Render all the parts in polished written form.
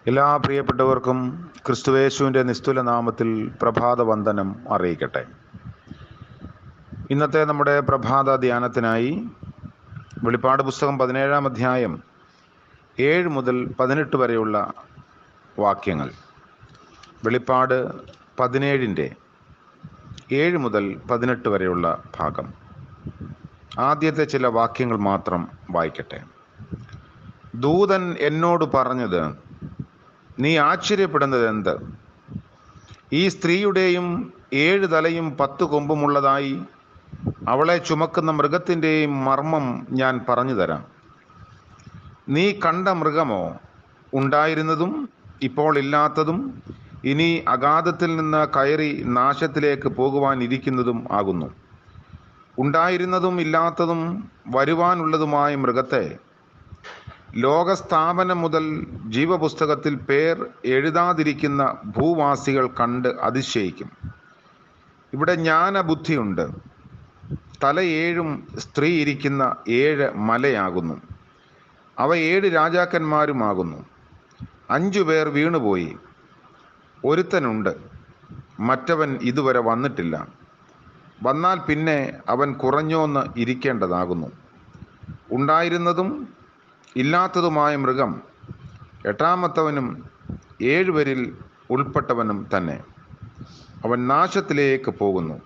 എല്ലാ പ്രിയപ്പെട്ടവർക്കും ക്രിസ്തുയേശുവിൻ്റെ നിസ്തുല നാമത്തിൽ പ്രഭാത വന്ദനം അറിയിക്കട്ടെ. ഇന്നത്തെ നമ്മുടെ പ്രഭാത ധ്യാനത്തിനായി വെളിപ്പാട് പുസ്തകം 17-ാം അധ്യായം 7 മുതൽ 18 വരെയുള്ള വാക്യങ്ങൾ. വെളിപ്പാട് 17-ന്റെ 7 മുതൽ 18 വരെയുള്ള ഭാഗം. ആദ്യത്തെ ചില വാക്യങ്ങൾ മാത്രം വായിക്കട്ടെ. ദൂതൻ എന്നോട് പറഞ്ഞത്, നീ ആശ്ചര്യപ്പെടുന്നത് എന്ത്? ഈ സ്ത്രീയുടെയും 7 തലയും 10 കൊമ്പുമുള്ളതായി അവളെ ചുമക്കുന്ന മൃഗത്തിൻ്റെയും മർമ്മം ഞാൻ പറഞ്ഞു തരാം. നീ കണ്ട മൃഗമോ ഉണ്ടായിരുന്നതും ഇപ്പോൾ ഇല്ലാത്തതും ഇനി അഗാധത്തിൽ നിന്ന് കയറി നാശത്തിലേക്ക് പോകുവാനിരിക്കുന്നതും ആകുന്നു. ഉണ്ടായിരുന്നതും ഇല്ലാത്തതും വരുവാനുള്ളതുമായ മൃഗത്തെ ലോകസ്ഥാപനം മുതൽ ജീവപുസ്തകത്തിൽ പേർ എഴുതാതിരിക്കുന്ന ഭൂവാസികൾ കണ്ട് അതിശയിക്കും. ഇവിടെ ജ്ഞാനബുദ്ധിയുണ്ട്. തല 7 സ്ത്രീ ഇരിക്കുന്ന 7 മലയാകുന്നു. അവ 7 രാജാക്കന്മാരുമാകുന്നു. 5 പേർ വീണുപോയി. ഒരുത്തനുണ്ട്, മറ്റവൻ ഇതുവരെ വന്നിട്ടില്ല. വന്നാൽ പിന്നെ അവൻ കുറഞ്ഞോന്ന് ഇരിക്കേണ്ടതാകുന്നു. ഉണ്ടായിരുന്നതും ഇല്ലാത്തതുമായ മൃഗം 8-മത്തവനും 7 പേരിൽ ഉൾപ്പെട്ടവനും തന്നെ. അവൻ നാശത്തിലേക്ക് പോകുന്നു.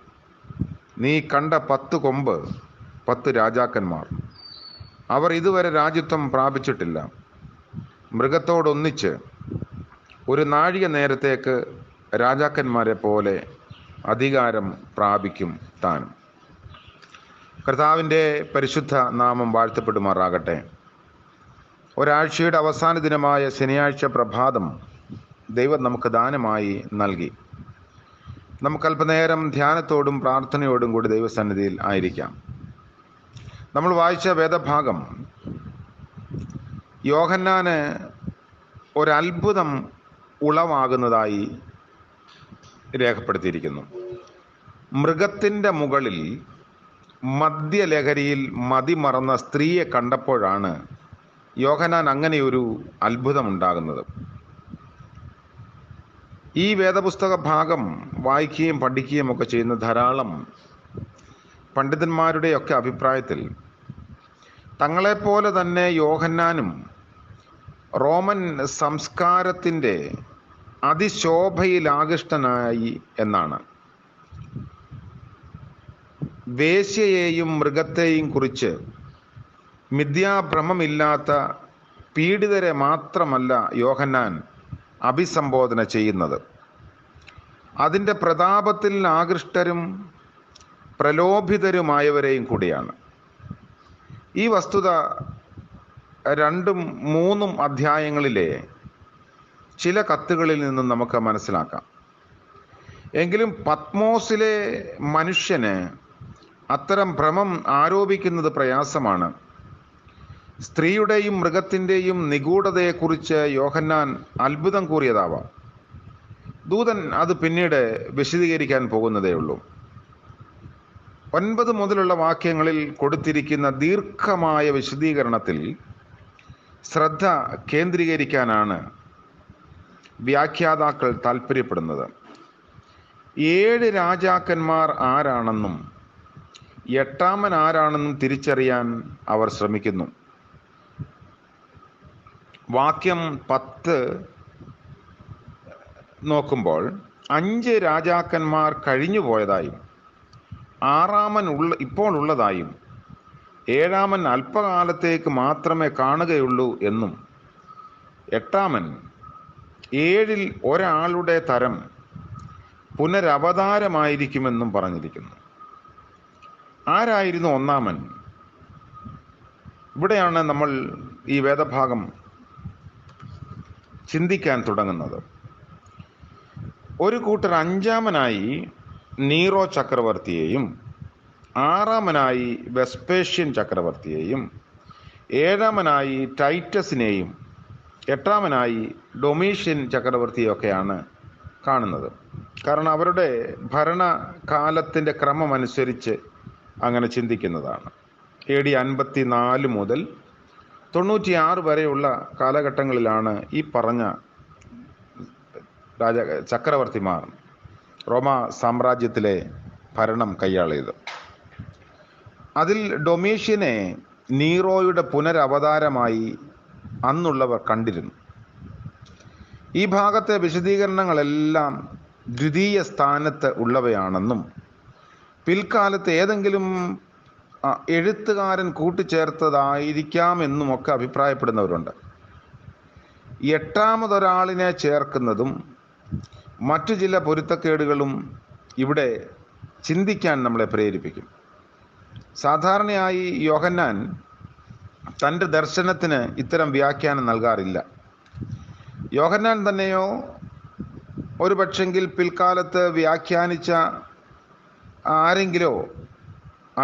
നീ കണ്ട 10 കൊമ്പ് 10 രാജാക്കന്മാർ. അവർ ഇതുവരെ രാജ്യത്വം പ്രാപിച്ചിട്ടില്ല. മൃഗത്തോടൊന്നിച്ച് ഒരു നാഴിക നേരത്തേക്ക് രാജാക്കന്മാരെ പോലെ അധികാരം പ്രാപിക്കും താനും. കർത്താവിൻ്റെ പരിശുദ്ധ നാമം വാഴ്ത്തപ്പെടുമാറാകട്ടെ. ഒരാഴ്ചയുടെ അവസാന ദിനമായ ശനിയാഴ്ച പ്രഭാതം ദൈവം നമുക്ക് ദാനമായി നൽകി. നമുക്ക് അല്പനേരം ധ്യാനത്തോടും പ്രാർത്ഥനയോടും കൂടി ദൈവസന്നിധിയിൽ ആയിരിക്കാം. നമ്മൾ വായിച്ച വേദഭാഗം യോഹന്നാന് ഒരത്ഭുതം ഉളവാകുന്നതായി രേഖപ്പെടുത്തിയിരിക്കുന്നു. മൃഗത്തിൻ്റെ മുകളിൽ മദ്യലഹരിയിൽ മതിമറന്ന സ്ത്രീയെ കണ്ടപ്പോഴാണ് യോഹന്നാൻ അങ്ങനെയൊരു അത്ഭുതമുണ്ടാകുന്നത്. ഈ വേദപുസ്തക ഭാഗം വായിക്കുകയും പഠിക്കുകയും ഒക്കെ ചെയ്യുന്ന ധാരാളം പണ്ഡിതന്മാരുടെയൊക്കെ അഭിപ്രായത്തിൽ തങ്ങളെപ്പോലെ തന്നെ യോഹന്നാനും റോമൻ സംസ്കാരത്തിൻ്റെ അതിശോഭയിൽ ആകൃഷ്ടനായി എന്നാണ്. വേശ്യയെയും മൃഗത്തെയും കുറിച്ച് മിഥ്യാഭ്രമമില്ലാത്ത പീഡിതരെ മാത്രമല്ല യോഹന്നാൻ അഭിസംബോധന ചെയ്യുന്നത്, അതിൻ്റെ പ്രതാപത്തിൽ ആകൃഷ്ടരും പ്രലോഭിതരുമായവരെയും കൂടിയാണ്. ഈ വസ്തുത 2ഉം 3ഉം അധ്യായങ്ങളിലെ ചില കത്തുകളിൽ നിന്നും നമുക്ക് മനസ്സിലാക്കാം. എങ്കിലും പത്മോസിലെ മനുഷ്യന് അത്തരം ഭ്രമം ആരോപിക്കുന്നത് പ്രയാസമാണ്. സ്ത്രീയുടെയും മൃഗത്തിൻ്റെയും നിഗൂഢതയെക്കുറിച്ച് യോഹന്നാൻ അത്ഭുതം കൂറിയതാവാം. ദൂതൻ അത് പിന്നീട് വിശദീകരിക്കാൻ പോകുന്നതേയുള്ളൂ. 9 മുതലുള്ള വാക്യങ്ങളിൽ കൊടുത്തിരിക്കുന്ന ദീർഘമായ വിശദീകരണത്തിൽ ശ്രദ്ധ കേന്ദ്രീകരിക്കാനാണ് വ്യാഖ്യാതാക്കൾ താൽപ്പര്യപ്പെടുന്നത്. 7 രാജാക്കന്മാർ ആരാണെന്നും 8-മൻ ആരാണെന്നും തിരിച്ചറിയാൻ അവർ ശ്രമിക്കുന്നു. വാക്യം 10 നോക്കുമ്പോൾ 5 രാജാക്കന്മാർ കഴിഞ്ഞു പോയതായും 6-മൻ ഇപ്പോൾ ഉള്ളതായും 7-മൻ അല്പകാലത്തേക്ക് മാത്രമേ കാണുകയുള്ളൂ എന്നും 8-മൻ 7-ൽ ഒരാളുടെ തരം പുനരവതാരമായിരിക്കുമെന്നും പറഞ്ഞിരിക്കുന്നു. ആരായിരുന്നു 1-മൻ? ഇവിടെയാണ് നമ്മൾ ഈ വേദഭാഗം ചിന്തിക്കാൻ തുടങ്ങുന്നത്. ഒരു കൂട്ടർ 5-മനായി നീറോ ചക്രവർത്തിയെയും 6-മനായി വെസ്പേഷ്യൻ ചക്രവർത്തിയെയും 7-മനായി ടൈറ്റസിനെയും 8-മനായി ഡൊമീഷ്യൻ ചക്രവർത്തിയൊക്കെയാണ് കാണുന്നത്. കാരണം അവരുടെ ഭരണകാലത്തിൻ്റെ ക്രമമനുസരിച്ച് അങ്ങനെ ചിന്തിക്കുന്നതാണ്. AD 54 മുതൽ 96 വരെയുള്ള കാലഘട്ടങ്ങളിലാണ് ഈ പറഞ്ഞ ചക്രവർത്തിമാർ റോമ സാമ്രാജ്യത്തിലെ ഭരണം കൈയാളിയത്. അതിൽ ഡൊമീഷ്യനെ നീറോയുടെ പുനരവതാരമായി അന്നുള്ളവർ കണ്ടിരുന്നു. ഈ ഭാഗത്തെ വിശദീകരണങ്ങളെല്ലാം ദ്വിതീയ സ്ഥാനത്ത് ഉള്ളവയാണെന്നും പിൽക്കാലത്ത് ഏതെങ്കിലും എഴുത്തുകാരൻ കൂട്ടിച്ചേർത്തതായിരിക്കാമെന്നുമൊക്കെ അഭിപ്രായപ്പെടുന്നവരുണ്ട്. എട്ടാമതൊരാളിനെ ചേർക്കുന്നതും മറ്റു ചില പൊരുത്തക്കേടുകളും ഇവിടെ ചിന്തിക്കാൻ നമ്മളെ പ്രേരിപ്പിക്കും. സാധാരണയായി യോഹന്നാൻ തൻ്റെ ദർശനത്തിന് ഇത്തരം വ്യാഖ്യാനം നൽകാറില്ല. യോഹന്നാൻ തന്നെയോ ഒരു പക്ഷെങ്കിൽ പിൽക്കാലത്ത് വ്യാഖ്യാനിച്ച ആരെങ്കിലോ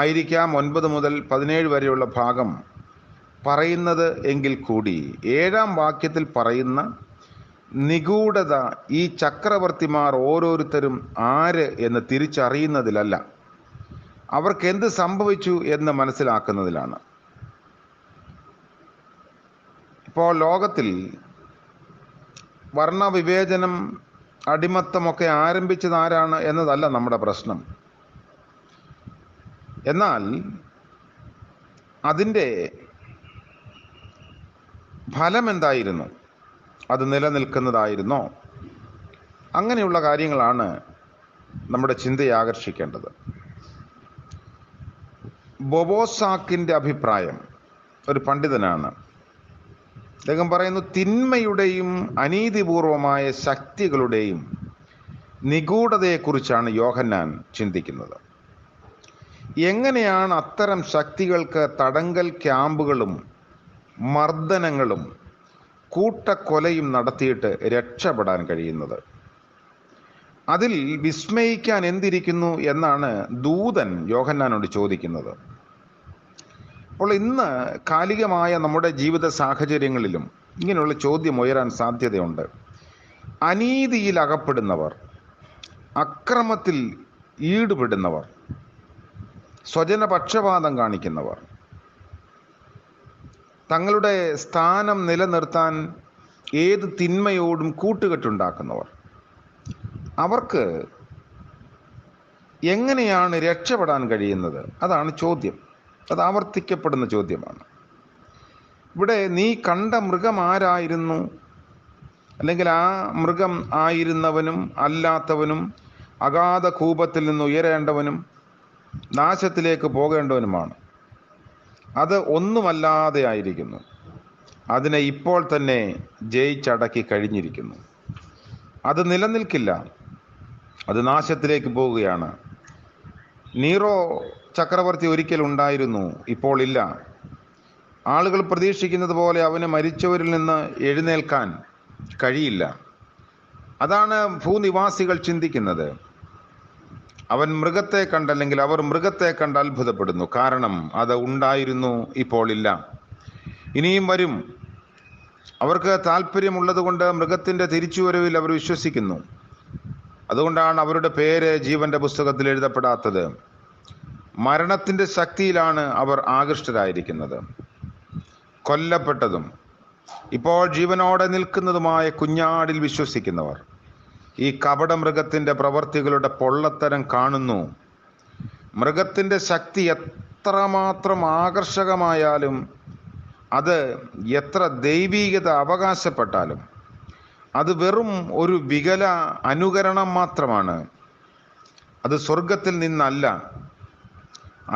ആയിരിക്കാം 9 മുതൽ 17 വരെയുള്ള ഭാഗം പറയുന്നത് എങ്കിൽ കൂടി 7-ാം വാക്യത്തിൽ പറയുന്ന നിഗൂഢത ഈ ചക്രവർത്തിമാർ ഓരോരുത്തരും ആര് എന്ന് തിരിച്ചറിയുന്നതിലല്ല, അവർക്ക് എന്ത് സംഭവിച്ചു എന്ന് മനസ്സിലാക്കുന്നതിലാണ്. ഇപ്പോൾ ലോകത്തിൽ വർണ്ണവിവേചനം, അടിമത്തമൊക്കെ ആരംഭിച്ചത് ആരാണ് എന്നതല്ല നമ്മുടെ പ്രശ്നം. എന്നാൽ അതിൻ്റെ ഫലം എന്തായിരുന്നു? അത് നിലനിൽക്കുന്നതായിരുന്നോ? അങ്ങനെയുള്ള കാര്യങ്ങളാണ് നമ്മുടെ ചിന്തയെ ആകർഷിക്കേണ്ടത്. ബൊബോസാക്കിൻ്റെ അഭിപ്രായം, ഒരു പണ്ഡിതനാണ്. അദ്ദേഹം പറയുന്നു, തിന്മയുടെയും അനീതിപൂർവമായ ശക്തികളുടെയും നിഗൂഢതയെക്കുറിച്ചാണ് യോഹന്നാൻ ചിന്തിക്കുന്നത്. എങ്ങനെയാണ് അത്തരം ശക്തികൾക്ക് തടങ്കൽ ക്യാമ്പുകളും മർദ്ദനങ്ങളും കൂട്ടക്കൊലയും നടത്തിയിട്ട് രക്ഷപ്പെടാൻ കഴിയുന്നത്? അതിൽ വിസ്മയിക്കാൻ എന്തിരിക്കുന്നു എന്നാണ് ദൂതൻ യോഹന്നാനോട് ചോദിക്കുന്നത്. അപ്പോൾ ഇന്ന് കാലികമായ നമ്മുടെ ജീവിത സാഹചര്യങ്ങളിലും ഇങ്ങനെയുള്ള ചോദ്യം ഉയരാൻ സാധ്യതയുണ്ട്. അനീതിയിൽ അകപ്പെടുന്നവർ, അക്രമത്തിൽ ഈടുപെടുന്നവർ, സ്വജനപക്ഷപാതം കാണിക്കുന്നവർ, തങ്ങളുടെ സ്ഥാനം നിലനിർത്താൻ ഏത് തിന്മയോടും കൂട്ടുകെട്ടുണ്ടാക്കുന്നവർ, അവർക്ക് എങ്ങനെയാണ് രക്ഷപ്പെടാൻ കഴിയുന്നത്? അതാണ് ചോദ്യം. അത് ആവർത്തിക്കപ്പെടുന്ന ചോദ്യമാണ്. ഇവിടെ നീ കണ്ട മൃഗം ആരായിരുന്നു? അല്ലെങ്കിൽ ആ മൃഗം ആയിരുന്നവനും അല്ലാത്തവനും അഗാധ കൂപത്തിൽ നിന്ന് ഉയരേണ്ടവനും നാശത്തിലേക്ക് പോകേണ്ടവനുമാണ്. അത് ഒന്നുമല്ലാതെ ആയിരിക്കുന്നു. അതിനെ ഇപ്പോൾ തന്നെ ജയിച്ചടക്കി കഴിഞ്ഞിരിക്കുന്നു. അത് നിലനിൽക്കില്ല, അത് നാശത്തിലേക്ക് പോവുകയാണ്. നീറോ ചക്രവർത്തി ഒരിക്കൽ ഉണ്ടായിരുന്നു, ഇപ്പോൾ ഇല്ല. ആളുകൾ പ്രതീക്ഷിക്കുന്നത് പോലെ അവന് മരിച്ചവരിൽ നിന്ന് എഴുന്നേൽക്കാൻ കഴിയില്ല. അതാണ് ഭൂനിവാസികൾ ചിന്തിക്കുന്നത്. അവൻ മൃഗത്തെ കണ്ടല്ലെങ്കിൽ അവർ മൃഗത്തെ കണ്ട് അത്ഭുതപ്പെടുന്നു. കാരണം അത് ഉണ്ടായിരുന്നു, ഇപ്പോൾ ഇല്ല, ഇനിയും വരും. അവർക്ക് താല്പര്യമുള്ളത് കൊണ്ട് മൃഗത്തിൻ്റെ തിരിച്ചുവരവിൽ അവർ വിശ്വസിക്കുന്നു. അതുകൊണ്ടാണ് അവരുടെ പേര് ജീവന്റെ പുസ്തകത്തിൽ എഴുതപ്പെടാത്തത്. മരണത്തിൻ്റെ ശക്തിയിലാണ് അവർ ആകൃഷ്ടരായിരിക്കുന്നത്. കൊല്ലപ്പെട്ടതും ഇപ്പോൾ ജീവനോടെ നിൽക്കുന്നതുമായ കുഞ്ഞാടിൽ വിശ്വസിക്കുന്നവർ ഈ കപടമൃഗത്തിൻ്റെ പ്രവർത്തികളുടെ പൊള്ളത്തരം കാണുന്നു. മൃഗത്തിൻ്റെ ശക്തി എത്രമാത്രം ആകർഷകമായാലും, അത് എത്ര ദൈവീകത അവകാശപ്പെട്ടാലും, അത് വെറും ഒരു വികല അനുകരണം മാത്രമാണ്. അത് സ്വർഗത്തിൽ നിന്നല്ല,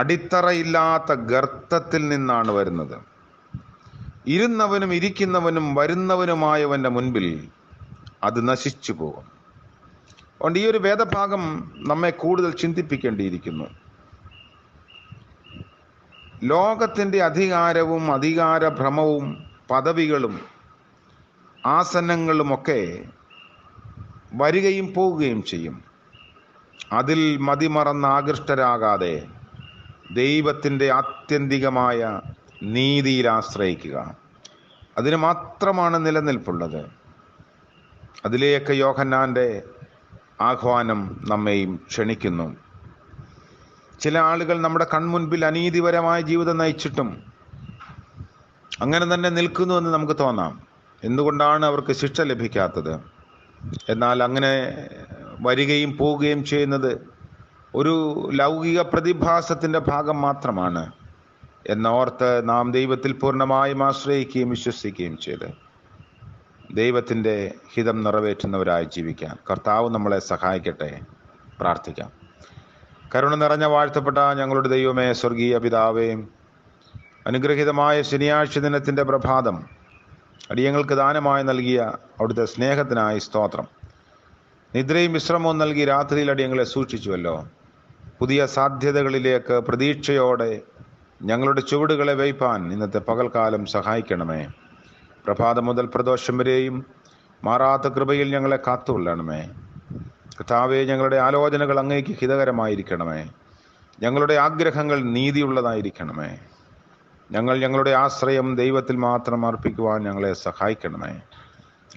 അടിത്തറയില്ലാത്ത ഗർത്തത്തിൽ നിന്നാണ് വരുന്നത്. ഇരുന്നവനും ഇരിക്കുന്നവനും വരുന്നവനുമായവൻ്റെ മുൻപിൽ അത് നശിച്ചു പോകും. അതുകൊണ്ട് ഈ ഒരു വേദഭാഗം നമ്മെ കൂടുതൽ ചിന്തിപ്പിക്കേണ്ടിയിരിക്കുന്നു. ലോകത്തിൻ്റെ അധികാരവും അധികാരഭ്രമവും പദവികളും ആസനങ്ങളുമൊക്കെ വരികയും പോവുകയും ചെയ്യും. അതിൽ മതിമറന്ന് ആകൃഷ്ടരാകാതെ ദൈവത്തിൻ്റെ ആത്യന്തികമായ നീതിയിൽ ആശ്രയിക്കുക. അതിന് മാത്രമാണ് നിലനിൽപ്പുള്ളത്. അതിലേക്ക് യോഹന്നാൻ്റെ ആഹ്വാനം നമ്മെയും ക്ഷണിക്കുന്നു. ചില ആളുകൾ നമ്മുടെ കൺമുൻപിൽ അനീതിപരമായ ജീവിതം നയിച്ചിട്ടും അങ്ങനെ തന്നെ നിൽക്കുന്നുവെന്ന് നമുക്ക് തോന്നാം. എന്തുകൊണ്ടാണ് അവർക്ക് ശിക്ഷ ലഭിക്കാത്തത്? എന്നാൽ അങ്ങനെ വരികയും പോവുകയും ചെയ്യുന്നത് ഒരു ലൗകിക പ്രതിഭാസത്തിൻ്റെ ഭാഗം മാത്രമാണ് എന്നോർത്ത് നാം ദൈവത്തിൽ പൂർണ്ണമായും ആശ്രയിക്കുകയും വിശ്വസിക്കുകയും ചെയ്ത് ദൈവത്തിൻ്റെ ഹിതം നിറവേറ്റുന്നവരായി ജീവിക്കാൻ കർത്താവ് നമ്മളെ സഹായിക്കട്ടെ. പ്രാർത്ഥിക്കാം. കരുണ നിറഞ്ഞ വാഴ്ത്തപ്പെട്ട ഞങ്ങളുടെ ദൈവമേ, സ്വർഗീയ പിതാവേ, അനുഗ്രഹീതമായ ശനിയാഴ്ച ദിനത്തിൻ്റെ പ്രഭാതം അടിയങ്ങൾക്ക് ദാനമായി നൽകിയ അവിടുത്തെ സ്നേഹത്തിനായി സ്തോത്രം. നിദ്രയും വിശ്രമവും നൽകി രാത്രിയിൽ അടിയങ്ങളെ സൂക്ഷിച്ചുവല്ലോ. പുതിയ സാധ്യതകളിലേക്ക് പ്രതീക്ഷയോടെ ഞങ്ങളുടെ ചുവടുകളെ വയ്പാൻ ഇന്നത്തെ പകൽക്കാലം സഹായിക്കണമേ. പ്രഭാതം മുതൽ പ്രദോഷം വരെയും മാറാത്ത കൃപയിൽ ഞങ്ങളെ കാത്തുകൊള്ളണമേ. കർത്താവേ, ഞങ്ങളുടെ ആലോചനകൾ അങ്ങേക്ക് ഹിതകരമായിരിക്കണമേ. ഞങ്ങളുടെ ആഗ്രഹങ്ങൾ നീതിയുള്ളതായിരിക്കണമേ. ഞങ്ങളുടെ ആശ്രയം ദൈവത്തിൽ മാത്രം അർപ്പിക്കുവാൻ ഞങ്ങളെ സഹായിക്കണമേ.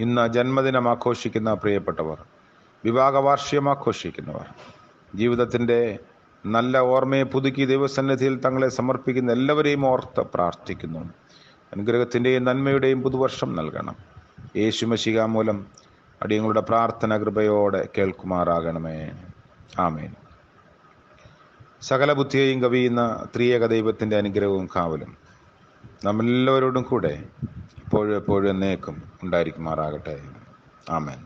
ഇന്ന് ജന്മദിനം ആഘോഷിക്കുന്ന പ്രിയപ്പെട്ടവർ, വിവാഹ വാർഷികം ആഘോഷിക്കുന്നവർ, ജീവിതത്തിൻ്റെ നല്ല ഓർമ്മയെ പുതുക്കി ദൈവസന്നിധിയിൽ തങ്ങളെ സമർപ്പിക്കുന്ന എല്ലാവരെയും ഓർത്ത് പ്രാർത്ഥിക്കുന്നു. അനുഗ്രഹത്തിൻ്റെയും നന്മയുടെയും പുതുവർഷം നൽകണം. യേശു മശിഹ മൂലം അടിയങ്ങളുടെ പ്രാർത്ഥന കൃപയോടെ കേൾക്കുമാറാകണമേ. ആമേൻ. സകല ബുദ്ധിയെയും കവിയുന്ന ത്രിയേക ദൈവത്തിൻ്റെ അനുഗ്രഹവും കാവലും നമ്മളെല്ലാവരോടും കൂടെ ഇപ്പോഴും എപ്പോഴും എന്നേക്കും ഉണ്ടായിരിക്കുമാറാകട്ടെ. ആമേൻ.